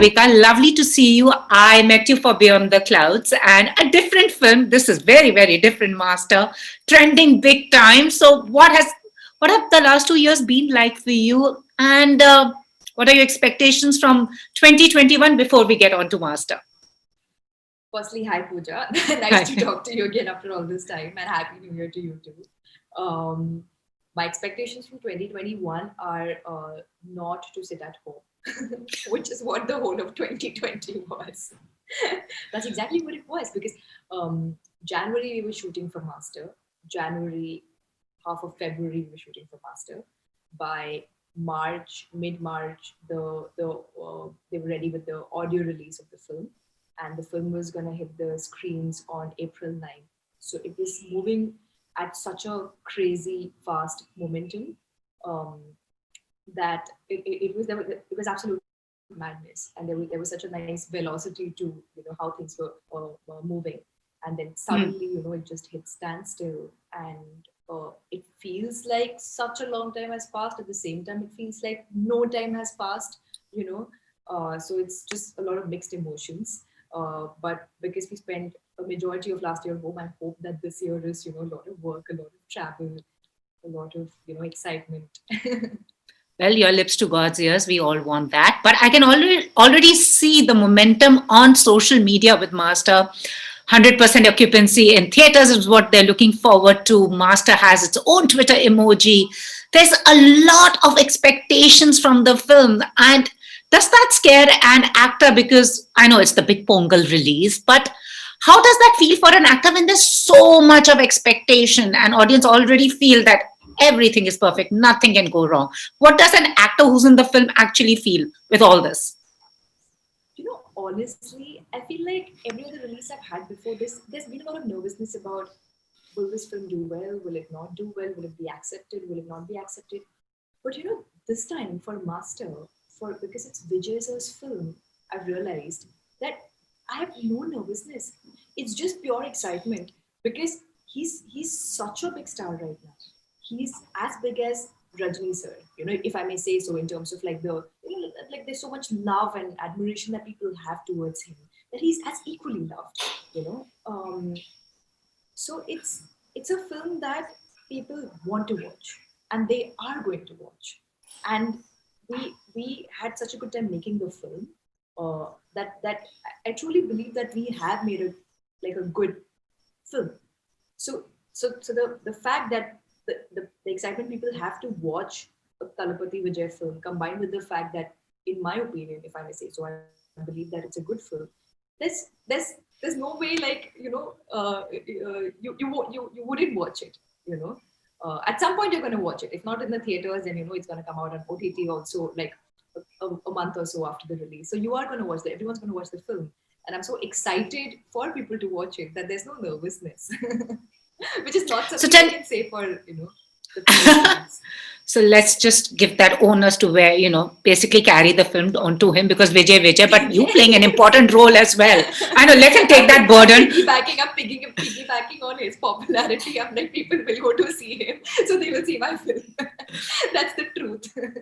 Malavika. Lovely to see you. I met you for Beyond the Clouds and a different film. This is very, very different, Master. Trending big time. So, what have the last 2 years been like for you? And what are your expectations from 2021 before we get on to Master? Firstly, hi Pooja. Nice to Hi. talk to you again after all this time, and happy New Year to you too. Um, my expectations from 2021 are not to sit at home, which is what the whole of 2020 was. That's exactly what it was because January we were shooting for Master. January, half of February we were shooting for Master. By March, mid March, they were ready with the audio release of the film, and the film was gonna hit the screens on April 9th. So it was moving at such a crazy fast momentum um, that it was absolute madness, and there was such a nice velocity to how things were moving, and then Hmm. suddenly it just hit standstill, and it feels like such a long time has passed. At the same time, it feels like no time has passed. You know, so it's just a lot of mixed emotions. But because we spent a majority of last year home, I hope that this year is a lot of work, a lot of travel, a lot of excitement. Well, your lips to God's ears. We all want that. But I can already see the momentum on social media with Master. 100% occupancy in theaters is what they're looking forward to. Master has its own Twitter emoji. There's a lot of expectations from the film. And does that scare an actor? Because I know it's the big Pongal release, but how does that feel for an actor when there's so much of expectation and audience already feel that everything is perfect, nothing can go wrong? What does an actor who's in the film actually feel with all this? Honestly, I feel like every other release I've had before this, there's been a lot of nervousness about, will this film do well? Will it not do well? Will it be accepted? Will it not be accepted? But this time for Master, for because it's Vijay sir's film, I've realized that I have no nervousness. It's just pure excitement because he's such a big star right now. He's as big as Rajni sir, if I may say so, in terms of like like there's so much love and admiration that people have towards him, that he's as equally loved, you know. So it's a film that people want to watch, and they are going to watch. And we had such a good time making the film, that I truly believe that we have made a like a good film. So the fact that the excitement people have to watch a Thalapathy Vijay film, combined with the fact that, in my opinion, if I may say so, I believe that it's a good film. There's there's there's no way, like you wouldn't watch it. You know, at some point you're going to watch it. If not in the theaters, then it's going to come out on OTT also, like a month or so after the release. So you are going to watch that. Everyone's going to watch the film, and I'm so excited for people to watch it that there's no nervousness. Which is not So something I tell can say for the promotions. so let's just give that onus to where, basically carry the film onto him because Vijay, but you playing an Yes. important role as well. I know, let him take that burden. Piggybacking on his popularity. I'm like, people will go to see him, so they will see my film. That's the truth. And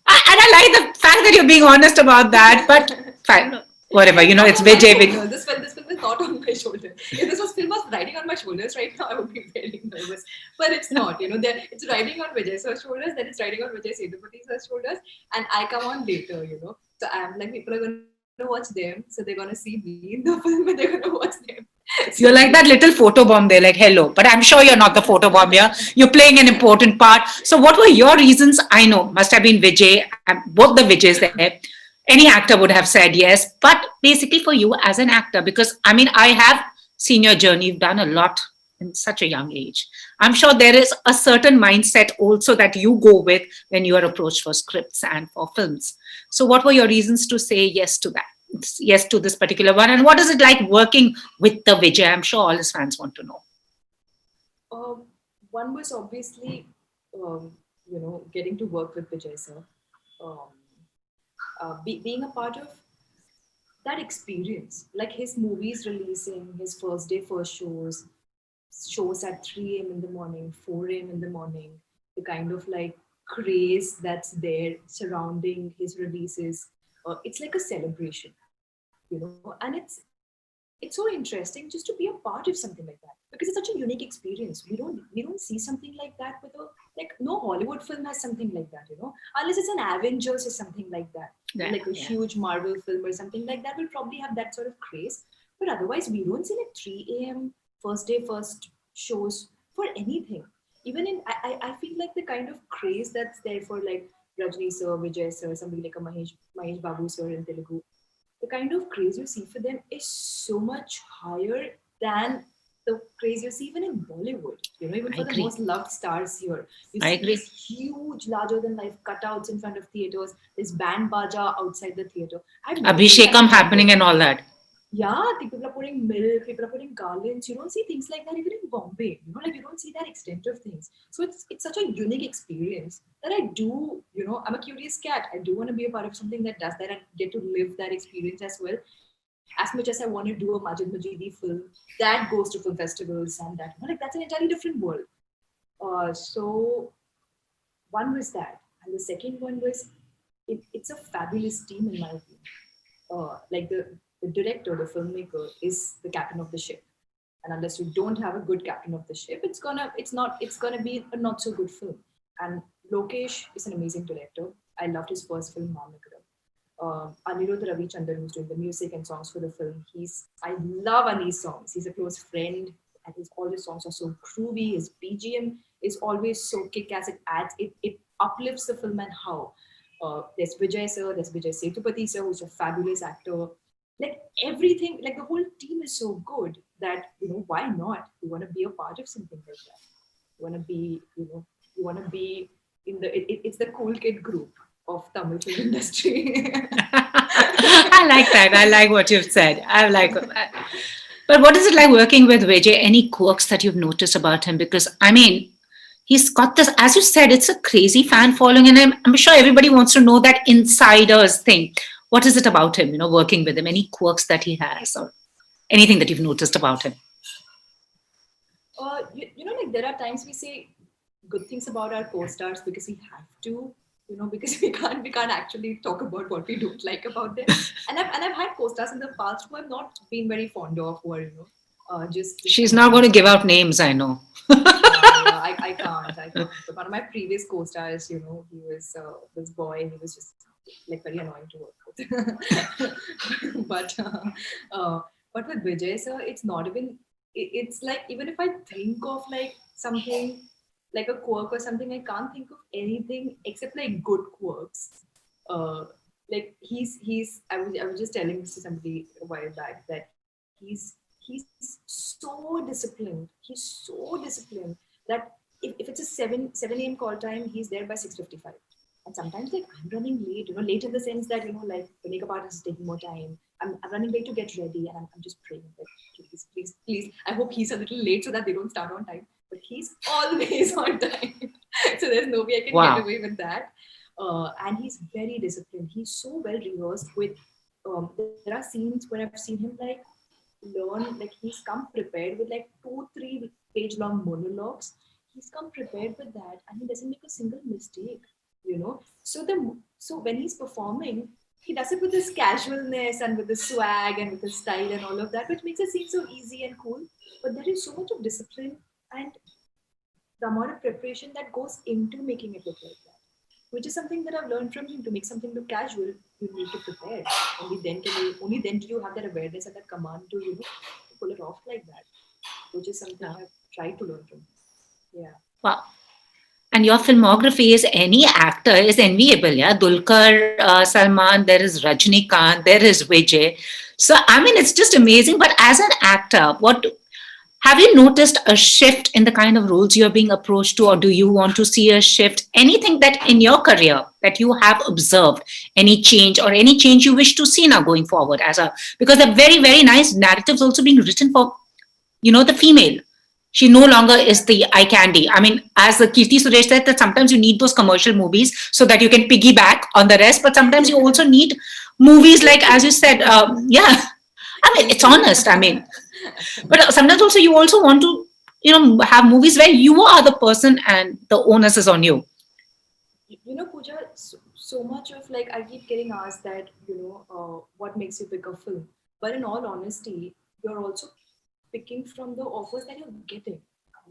I like the fact that you're being honest about that, but fine. Whatever, It's not it's on my Vijay. shoulders. This film is not on my shoulder. If this was film was riding on my shoulders right now, I would be very nervous. But it's not. It's riding on Vijay sir's shoulders, then it's riding on Vijay Sethupathi sir's shoulders, and I come on later. So I'm like, people are gonna watch them, so they're gonna see me in the film, and they're gonna watch them. So You're like that little photo bomb there, like, hello. But I'm sure you're not the photo bomb here. You're playing an important part. So, what were your reasons? I know, must have been Vijay, both the Vijays there. Any actor would have said yes. But basically, for you as an actor, because I mean, I have seen your journey, you've done a lot in such a young age. I'm sure there is a certain mindset also that you go with when you are approached for scripts and for films. So, what were your reasons to say yes to that? Yes to this particular one, and what is it like working with the Vijay? I'm sure all his fans want to know. um, one was obviously, getting to work with Vijay sir, um, being a part of that experience, like his movies releasing, his first day first shows at 3 a.m. in the morning, 4 a.m. in the morning, the kind of like craze that's there surrounding his releases, it's like a celebration, and it's so interesting just to be a part of something like that because it's such a unique experience. We don't see something like that with a like no Hollywood film has something like that, unless it's an Avengers or something like that, Yeah, like a yeah. huge Marvel film or something like that will probably have that sort of craze. But otherwise, we don't see like 3 a.m. first day first shows for anything. Even in I feel like the kind of craze that's there for like Rajni sir, Vijay sir, somebody like a Mahesh Babu sir in Telugu, the kind of craze you see for them is so much higher than the craze you see even in Bollywood. Even I for the agree. most loved stars here, you I see agree. these huge, larger than life cutouts in front of theaters. This band baja outside the theater. I've never seen that Abhishekam in Bombay. happening and all that. Yeah, people are putting milk, people are putting garlands. You don't see things like that even in Bombay. Like you don't see that extent of things. So it's such a unique experience that I do. I'm a curious cat. I do want to be a part of something that does that and get to live that experience as well. As much as I want to do a Majid Majidi film that goes to film festivals and that, like that's an entirely different world. So one was that, and the second one was it's a fabulous team in my opinion. Like the director, the filmmaker is the captain of the ship. And unless you don't have a good captain of the ship, it's gonna be a not so good film. And Lokesh is an amazing director. I loved his first film, Malavika. Anirudh Ravichandran, who's doing the music and songs for the film. I love Ani's songs. He's a close friend, and all his songs are so groovy. His BGM is always so kick-ass. It uplifts the film and how. There's Vijay sir, there's Vijay Sethupathi sir, who's a fabulous actor. Like everything, like the whole team is so good that why not? You want to be a part of something like that. You want to be, you want to be in it's the cool kid group of Tamil film industry. I like that. I like what you've said. I like. But what is it like working with Vijay? Any quirks that you've noticed about him? Because I mean, he's got this, as you said, it's a crazy fan following, and I'm sure everybody wants to know that insiders thing. What is it about him? Working with him. Any quirks that he has, or anything that you've noticed about him? Like there are times we say good things about our co-stars because we have to, because we can't actually talk about what we don't like about them. And I've had co-stars in the past who I've not been very fond of, who are just She's not going annoying. to give out names, I know. Yeah, I can't. But one of my previous co-stars, he was this boy. He was just like very annoying to work with. But with Vijay sir, it's not even. It's like even if I think of like something like a quirk or something, I can't think of anything except like good quirks. Uh, like I was just telling this to somebody a while back that he's so disciplined. He's so disciplined that if it's a 7 a.m. call time, he's there by 6:55. And sometimes like I'm running late, late in the sense that like the makeup artist is taking more time. I'm running late to get ready, and I'm just praying that please. I hope he's a little late so that they don't start on time. But he's always on time, so there's no way I can get Wow. away with that. And he's very disciplined. He's so well rehearsed with. There are scenes where I've seen him like learn, like he's come prepared with like 2-3 page long monologues. He's come prepared with that, and he doesn't make a single mistake. So when he's performing, he does it with this casualness and with the swag and with the style and all of that, which makes it seem so easy and cool. But there is so much of discipline and the amount of preparation that goes into making it look like that, which is something that I've learned from him. To make something look casual, you need to prepare. Only then do you have that awareness and that command to pull it off like that, which is something I've tried to learn from him. Yeah. Wow. And your filmography is any actor is enviable, yeah. Dulquer, Salman, there is Rajnikant, there is Vijay. So I mean, it's just amazing. But as an actor, what have you noticed a shift in the kind of roles you're being approached to, or do you want to see a shift? Anything that in your career that you have observed, any change or any change you wish to see now going forward because there are very, very nice narratives also being written for, the female. She no longer is the eye candy. I mean, as the Kirti Suresh said, that sometimes you need those commercial movies so that you can piggyback on the rest, but sometimes you also need movies like, as you said, yeah. I mean, it's honest. I mean, but sometimes also you also want to, have movies where you are the person and the onus is on you. Pooja, so much of like, I keep getting asked that, what makes you pick a film? But in all honesty, you're also picking from the offers that you're getting,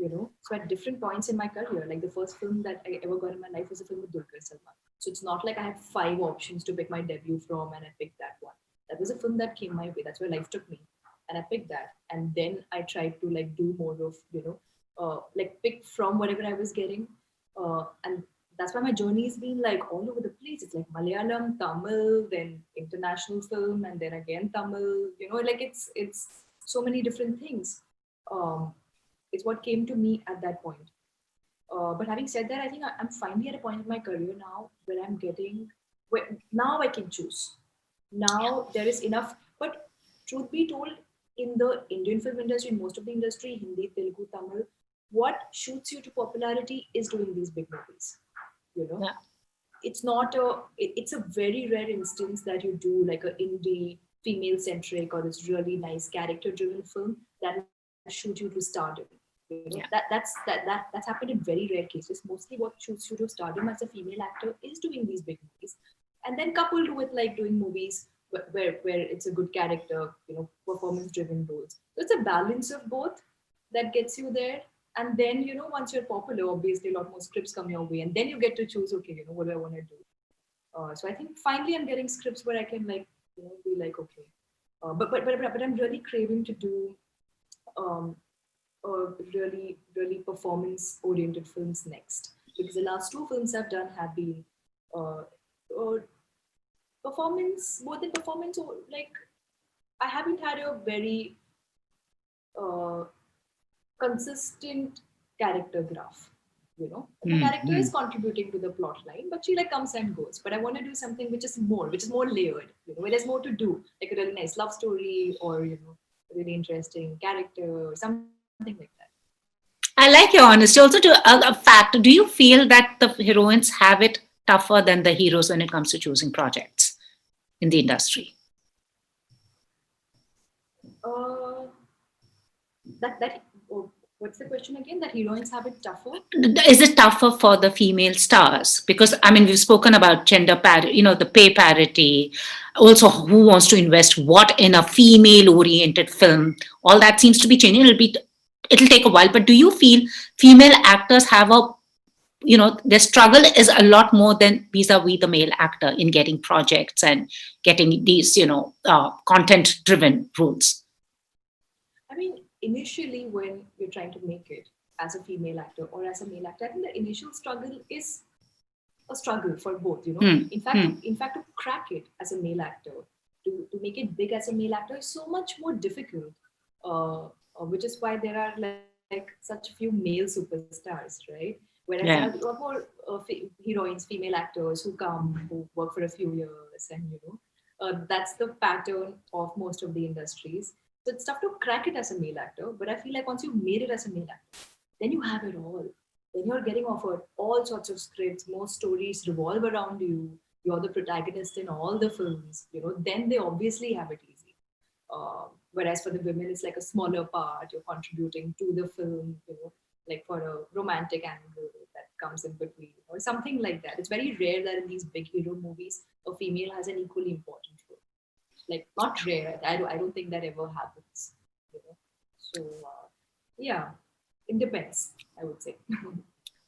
So at different points in my career, like the first film that I ever got in my life was a film with Dulquer Salman. So it's not like I had five options to pick my debut from and I picked that one. That was a film that came my way. That's where life took me. And I picked that. And then I tried to like do more of, like pick from whatever I was getting. And that's why my journey has been like all over the place. It's like Malayalam, Tamil, then international film, and then again Tamil. Like it's so many different things. Um, it's what came to me at that point. But having said that, I think I'm finally at a point in my career now where I'm getting where now I can choose. Now there is enough. But truth be told, in the Indian film industry, in most of the industry, Hindi, Telugu, Tamil, what shoots you to popularity is doing these big movies. You know, Yeah. it's not it's a very rare instance that you do like a indie female centric or this really nice character driven film that will shoot you to stardom. Yeah. That's happened in very rare cases. Mostly what shoots you to stardom as a female actor is doing these big movies, and then coupled with like doing movies where it's a good character, performance driven roles. So it's a balance of both that gets you there. And then, once you're popular, obviously a lot more scripts come your way, and then you get to choose, okay, what do I want to do? So I think finally I'm getting scripts where I can like, be like, okay, but I'm really craving to do um, really really performance oriented films next, because the last two films I've done have been uh, uh, performance, more than performance, or like I haven't had a very uh, consistent character graph. The character is Mm-hmm. contributing to the plot line, but she like comes and goes. But I want to do something which is more layered, where there's more to do, like a really nice love story, or a really interesting character, or something like that. I like your honesty. Also, to a fact, do you feel that the heroines have it tougher than the heroes when it comes to choosing projects in the industry? Uh, that oh, what's the question again? That heroines have it tougher? Is it tougher for the female stars? Because I mean, we've spoken about gender parity, the pay parity. Also, who wants to invest what in a female-oriented film? All that seems to be changing. It'll take a while. But do you feel female actors have their struggle is a lot more than vis-a-vis the male actor in getting projects and getting these, content-driven roles? I mean, initially when you're trying to make it as a female actor or as a male actor, I think the initial struggle is a struggle for both. Hmm. Hmm. In fact, to crack it as a male actor, to make it big as a male actor is so much more difficult. Which is why there are like such few male superstars, right? Whereas there are a Yeah. lot more heroines, female actors who come, who work for a few years, and that's the pattern of most of the industries. So it's tough to crack it as a male actor, but I feel like once you've made it as a male actor, then you have it all. Then you're getting offered all sorts of scripts, most stories revolve around you. You're the protagonist in all the films. Then they obviously have it easy. Whereas for the women, it's like a smaller part. You're contributing to the film, like for a romantic angle that comes in between, or something like that. It's very rare that in these big hero movies, a female has an equally important role. Like not rare. I don't think that ever happens. So yeah, it depends, I would say.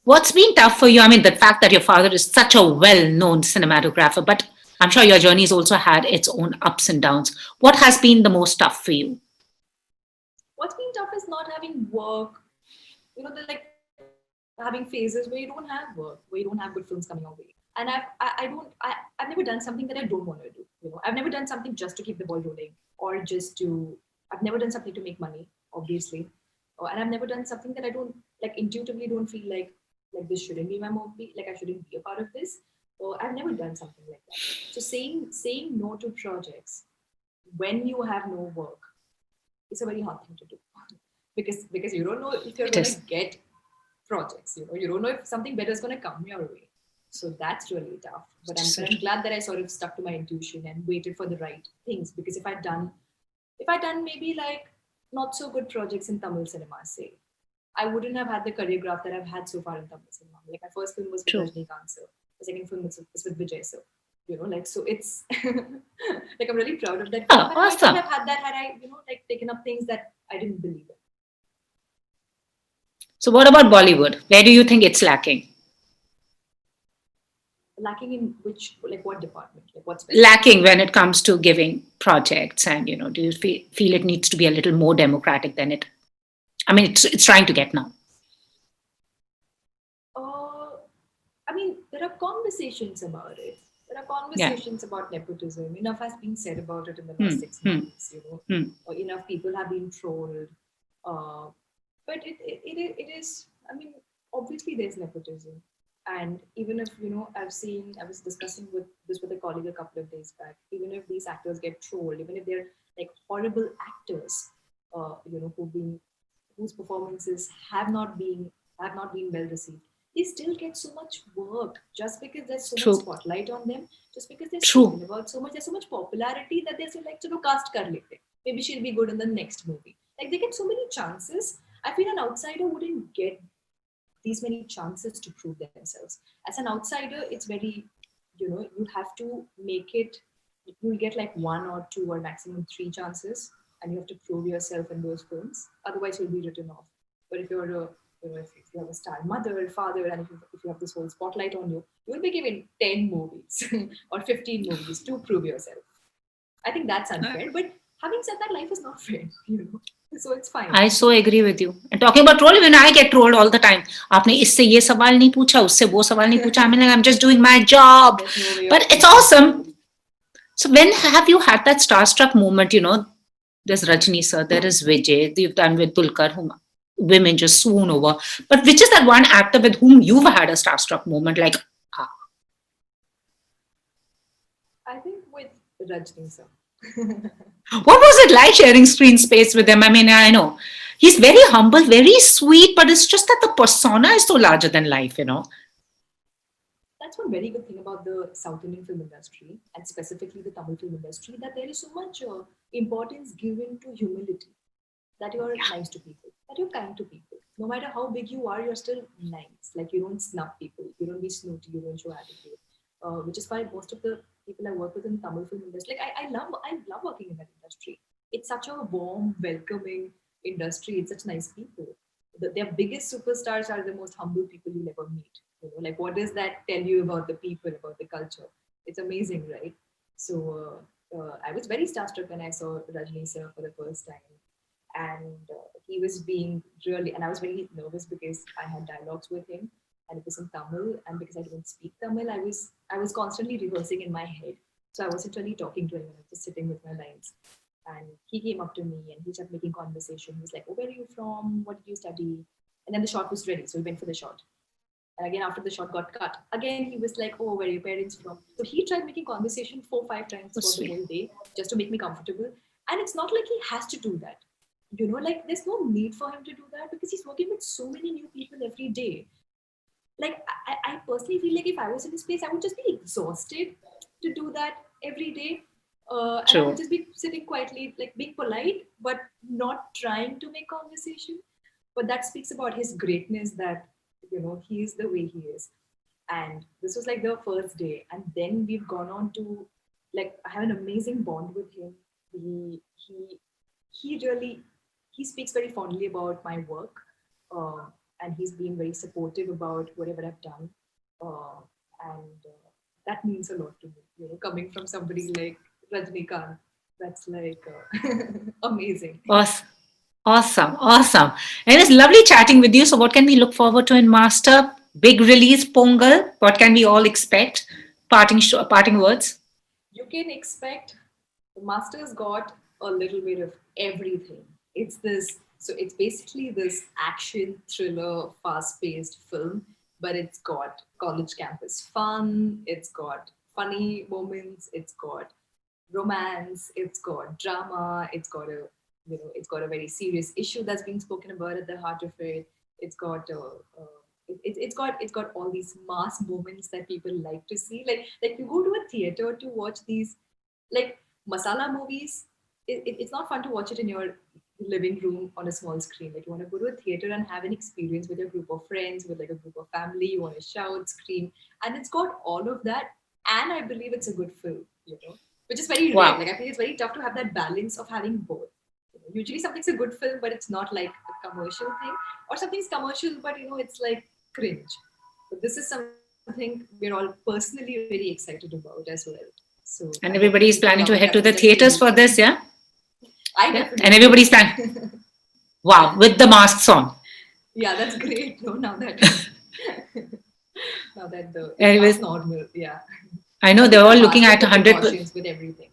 What's been tough for you? I mean, the fact that your father is such a well-known cinematographer, but I'm sure your journey's also had its own ups and downs. What has been the most tough for you? What's been tough is not having work. They're like having phases where you don't have work, where you don't have good films coming your way. And I've never done something that I don't want to do. I've never done something just to keep the ball rolling, or just to. I've never done something to make money, obviously, and I've never done something that I don't like intuitively don't feel like this shouldn't be my movie, like I shouldn't be a part of this. Or I've never done something like that. So saying no to projects when you have no work is a very hard thing to do, because you don't know if you're It going to is. get projects. You don't know if something better is going to come your way. So that's really tough. But I'm glad that I sort of stuck to my intuition and waited for the right things. Because if I'd done maybe like not so good projects in Tamil cinema, say, I wouldn't have had the career graph that I've had so far in Tamil cinema. Like my first film was with True. Rajnikant sir. The second film is with Vijay. So, like, so it's like I'm really proud of that Yeah, gap. And I couldn't awesome. have had that had I, like taken up things that I didn't believe in. So, what about Bollywood? Where do you think it's lacking? Lacking in which, like what department? Like what specific? Lacking when it comes to giving projects, and do you feel it needs to be a little more democratic than it? I mean, it's trying to get now. Uh, I mean, there are conversations about it. There are Yeah. conversations about nepotism. Enough has been said about it in the last Hmm. 6 months. Hmm. Or enough people have been trolled. Uh, but it is. I mean, obviously there's nepotism, and even if I was discussing with a colleague a couple of days back. Even if these actors get trolled, even if they're like horrible actors, who've been whose performances have not been well received, they still get so much work just because there's so much True. spotlight on them, just because they're True. spoken about so much. There's so much popularity that they're still like, chalo cast kar lete. Maybe she'll be good in the next movie. Like they get so many chances. I feel an outsider wouldn't get these many chances to prove themselves. As an outsider, it's very, you have to make it, you'll get like one or two or maximum three chances, and you have to prove yourself in those films. Otherwise, you'll be written off. But if you're a, if you have a star mother, father, and if you have this whole spotlight on you, you will be given 10 movies or 15 movies to prove yourself. I think that's unfair. But having said that, life is not fair, so it's fine. I so agree with you. And talking about troll, even I get trolled all the time. आपने इससे ये सवाल नहीं पूछा, उससे वो सवाल नहीं पूछा. I mean, like, I'm just doing my job. There's no way of But it's keeping awesome. track. So when have you had that starstruck moment? There's Rajni sir, there is Vijay, you've done with Dulkar, whom women just swoon over. But which is that one actor with whom you've had a starstruck moment? Like, ah, I think with Rajni sir. what was it like sharing screen space with him? I mean, I know he's very humble, very sweet, but it's just that the persona is so larger than life. That's one very good thing about the South Indian film industry, and specifically the Tamil film industry, that there is so much importance given to humility. That you're nice to people, that you're kind to people. No matter how big you are, you're still nice. Like you don't snub people, you don't be snooty, you don't show attitude. Which is why most of the people I work with in Tamil film industry, like I love working in that industry. It's such a warm, welcoming industry. It's such nice people. Their biggest superstars are the most humble people you'll ever meet. Like what does that tell you about the people, about the culture? It's amazing, right? So I was very starstruck when I saw Rajni sir for the first time, and he was being really, and I was very nervous because I had dialogues with him, and it was in Tamil, and because I didn't speak Tamil, I was constantly rehearsing in my head, so I wasn't really talking to him. I was just sitting with my lines, and he came up to me and he started making conversation. He was like, "Oh, where are you from? What did you study?" And then the shot was ready, so we went for the shot. And again, after the shot got cut, again he was like, "Oh, where are your parents from?" So he tried making conversation 4 5 times so throughout the sweet. whole day just to make me comfortable. And it's not like he has to do that. Like there's no need for him to do that because he's working with so many new people every day. Like I personally feel like if I was in his place, I would just be exhausted to do that every day. And I would True. just be sitting quietly, like being polite, but not trying to make conversation. But that speaks about his greatness, that he is the way he is. And this was like the first day, and then we've gone on to, like, I have an amazing bond with him. He he he really he speaks very fondly about my work, uh, and he's been very supportive about whatever I've done, uh, and that means a lot to me, coming from somebody like Rajnikant. That's like amazing. Awesome. Awesome. Awesome. And it's lovely chatting with you. So, what can we look forward to in Master? Big release, Pongal. What can we all expect? Parting words. You can expect the Masters got a little bit of everything. So it's basically this action thriller, fast paced film, but it's got college campus fun, it's got funny moments, it's got romance, it's got drama, it's got a very serious issue that's being spoken about at the heart of it. It's got it's got all these mass moments that people like to see. Like you go to a theater to watch these like masala movies. It's not fun to watch it in your living room on a small screen. Like you want to go to a theater and have an experience with a group of friends, with like a group of family. You want to shout, scream, and it's got all of that. And I believe it's a good film, which is very rare. Wow. Like I feel it's very tough to have that balance of having both. Usually something's a good film, but it's not like a commercial thing, or something's commercial, but it's like cringe. But this is something we're all personally very excited about as well. So And everybody is planning to head to the theaters for this, yeah? I Yeah. definitely And everybody's planning. Wow, with the masks on. Yeah, that's great. No, now that now that the Anyways, it's normal, yeah. I know they're all looking at 100%. Precautions with everything.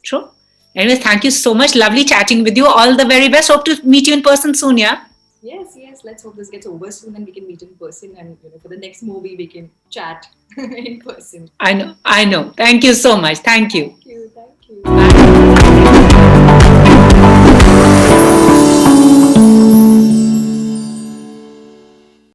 True. Anyways, thank you so much. Lovely chatting with you. All the very best. Hope to meet you in person soon, yeah? Yes. Let's hope this gets over soon and we can meet in person. And for the next movie, we can chat in person. I know. Thank you so much. Thank you. Thank you. Bye.